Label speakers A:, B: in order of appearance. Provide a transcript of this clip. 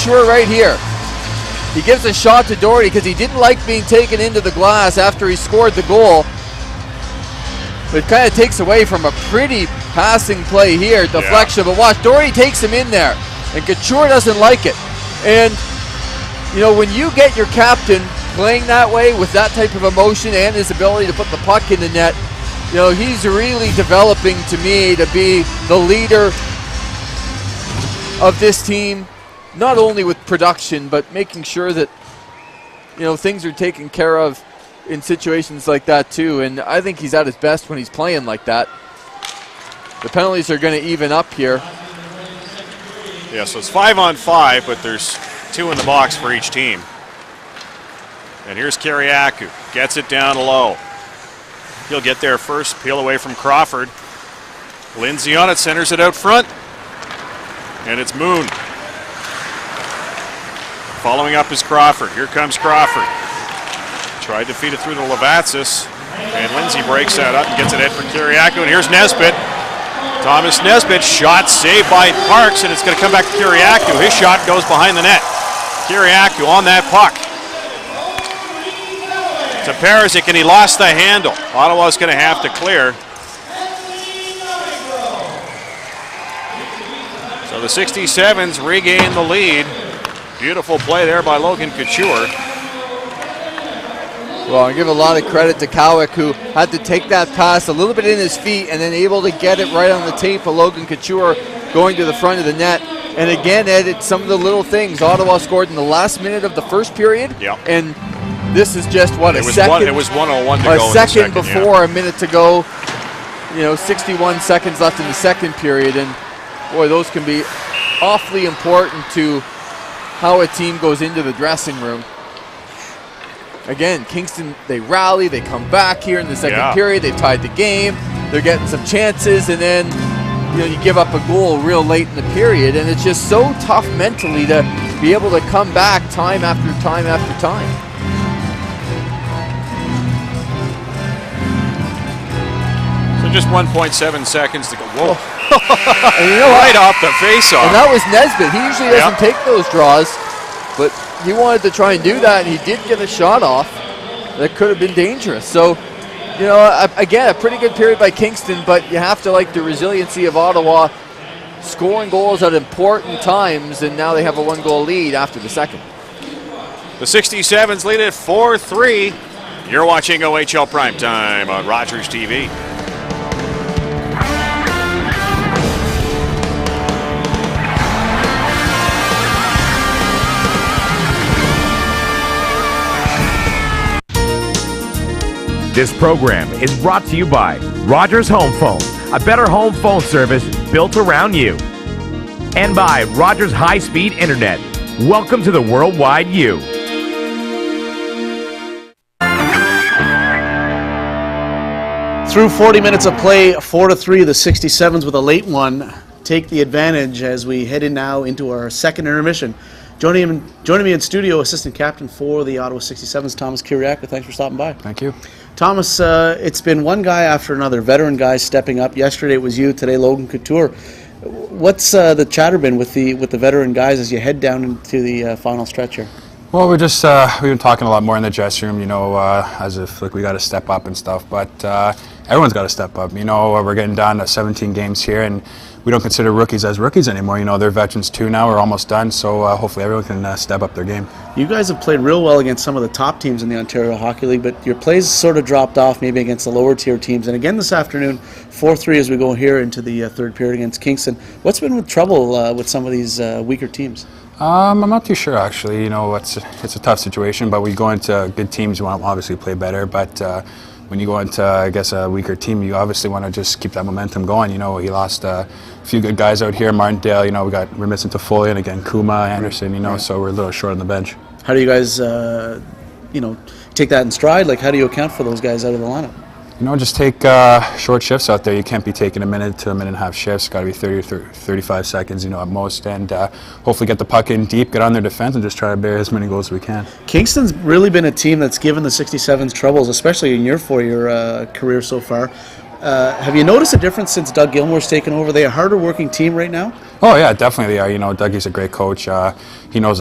A: Couture right here. He gives a shot to Doherty because he didn't like being taken into the glass after he scored the goal. But it kind of takes away from a pretty passing play here, deflection. But watch, Doherty takes him in there, and Couture doesn't like it. And, you know, when you get your captain playing that way with that type of emotion and his ability to put the puck in the net, you know, he's really developing to me to be the leader of this team, not only with production, but making sure that, you know, things are taken care of in situations like that too. And I think he's at his best when he's playing like that. The penalties are going to even up here.
B: Yeah, so it's 5-on-5, but there's 2 in the box for each team. And here's Kyriakou, gets it down low. He'll get there first, peel away from Crawford. Lindsay on it, centers it out front. And it's Moon. Following up is Crawford. Here comes Crawford. Tried to feed it through to Levatsis. And Lindsay breaks that up and gets it in for Kyriakou. And here's Nesbitt. Thomas Nesbitt, shot saved by Parks, and it's going to come back to Kyriakou. His shot goes behind the net. Kyriakou on that puck. To Perisik, and he lost the handle. Ottawa's going to have to clear. So the 67s regain the lead. Beautiful play there by Logan Couture.
A: Well, I give a lot of credit to Cowick, who had to take that pass a little bit in his feet and then able to get it right on the tape of Logan Couture going to the front of the net. And again, Ed, it's some of the little things. Ottawa scored in the last minute of the first period.
B: Yeah.
A: And this is just what,
B: it was 1:01 to go.
A: A second before, a minute to go. You know, 61 seconds left in the second period. And boy, those can be awfully important to how a team goes into the dressing room. Again, Kingston, they rally, they come back here in the second period, they tied the game, they're getting some chances, and then, you know, you give up a goal real late in the period, and it's just so tough mentally to be able to come back time after time after time.
B: So just 1.7 seconds to go. Whoa.
A: And you know
B: right off the face-off.
A: And that was Nesbitt. He usually doesn't take those draws, but he wanted to try and do that, and he did get a shot off that could have been dangerous. So, you know, again, a pretty good period by Kingston, but you have to like the resiliency of Ottawa scoring goals at important times, and now they have a 1-goal lead after the second.
B: The 67s lead at 4-3. You're watching OHL Primetime on Rogers TV.
C: This program is brought to you by Rogers Home Phone, a better home phone service built around you. And by Rogers High Speed Internet. Welcome to the worldwide you.
D: Through 40 minutes of play, 4-3, the 67s with a late one take the advantage as we head in now into our second intermission. Joining me in studio, assistant captain for the Ottawa 67s, Thomas Kyriakou. Thanks for stopping by.
E: Thank you.
D: Thomas, it's been one guy after another, veteran guys stepping up. Yesterday it was you, today Logan Couture. What's the chatter been with the veteran guys as you head down into the final stretch here?
E: Well, we've been talking a lot more in the dressing room, you know, as if like we got to step up and stuff. But everyone's got to step up. You know, we're getting down to 17 games here, and we don't consider rookies as rookies anymore. You know, they're veterans too now. We're almost done, so hopefully everyone can step up their game.
D: You guys have played real well against some of the top teams in the Ontario Hockey League, but your plays sort of dropped off maybe against the lower tier teams. And again this afternoon, 4-3 as we go here into the third period against Kingston. What's been with trouble with some of these weaker teams?
E: I'm not too sure, actually. You know, it's a tough situation, but we go into good teams, you want to obviously play better. But when you go into, I guess, a weaker team, you obviously want to just keep that momentum going. You know, he lost a few good guys out here. Martindale, you know, we're missing Toffoli, and again, Kuma, Anderson, you know, so we're a little short on the bench.
D: How do you guys, you know, take that in stride? Like, how do you account for those guys out of the lineup?
E: You know, just take short shifts out there. You can't be taking a minute to a minute and a half shifts. Got to be 30 or 35 seconds, you know, at most. And hopefully get the puck in deep, get on their defense, and just try to bear as many goals as we can. Kingston's
D: really been a team that's given the 67s troubles, especially in your four-year career so far. Have you noticed a difference since Doug Gilmour's taken over? Are they a harder working team right now?
E: Oh yeah, definitely they are. You know, Dougie's a great coach. He knows